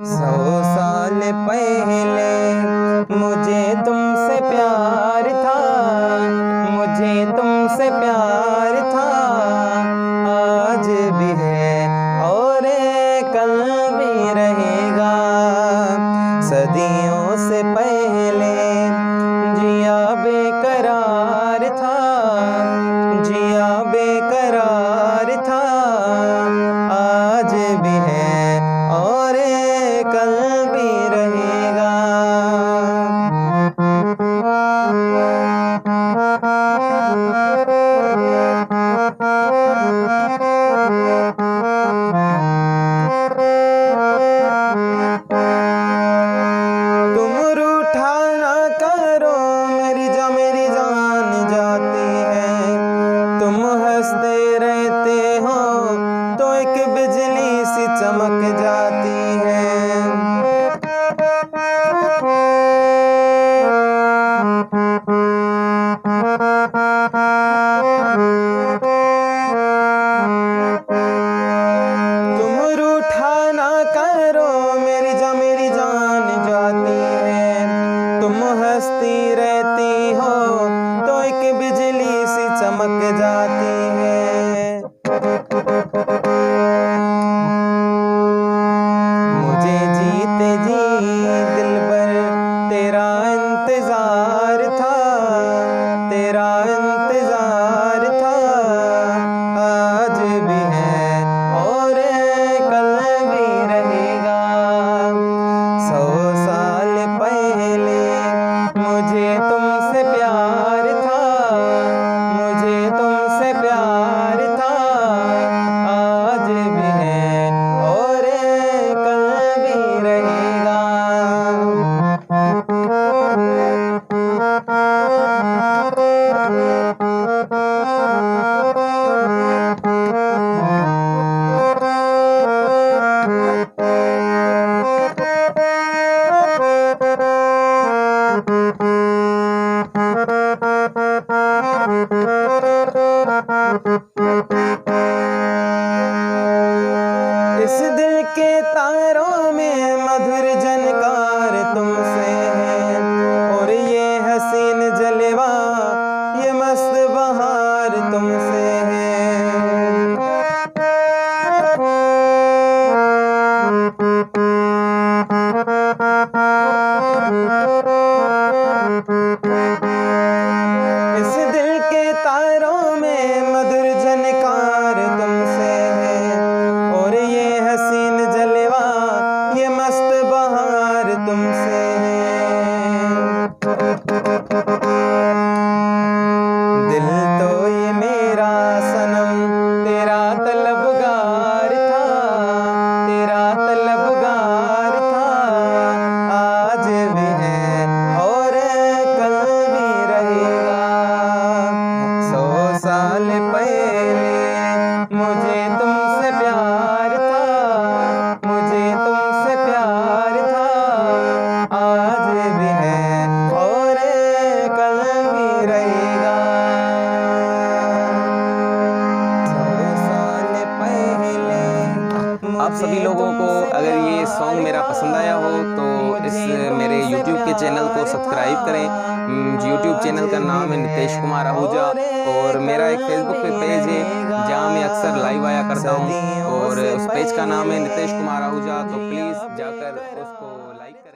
100 साल पहले मुझे तुमसे प्यार था, मुझे तुमसे प्यार था, आज भी है और कल भी रहेगा। सदियों से पहले जिया बेकरार था, जिया बेकरार था, आज भी है और कल भी रहेगा। तुम रूठा ना करो मेरी जान जाती है, तुम हंसते रहते हो तो एक बिजली सी चमक जाती है। तुम रूठा ना करो मेरी जान जाती है, तुम हंसती रहती हो तो एक बिजली सी चमक जाती है। मुझे जीते जी दिलबर तेरा इंतजार था, तेरा इंतजार था, आज भी है और कल भी रहेगा। 100 साल पहले मुझे तुमसे प्यार था, मुझे तुमसे प्यार था, आज भी है और कल भी रहेगा। इस दिल के तारों में मधुर झनकार तुमसे है, और ये हसीन जलवा ये मस्त बहार तुमसे है। इस दिल के तारों में मधुर झनकार तुमसे है, और ये हसीन जलवा ये मस्त बहार तुमसे है। दिल तो ये मेरा सनम तेरा तलबगार था, तेरा तलबगार था, आज भी है और कल भी रहेगा। 100 साल पहले मुझे तुमसे प्यार था, मुझे तुमसे प्यार था, आज भी है और कल भी रहेगा। 100 साल पहले आप सभी लोगों को अगर ये सॉन्ग मेरा पसंद आया हो तो इस मेरे YouTube के चैनल को सब्सक्राइब करें। YouTube चैनल का नाम है नितेश कुमार आहूजा, और मेरा एक फेसबुक पे पेज है जहाँ मैं अक्सर लाइव आया करता हूँ, और उस पेज का नाम है नितेश कुमार आहूजा। तो प्लीज़ जाकर उसको लाइक करें।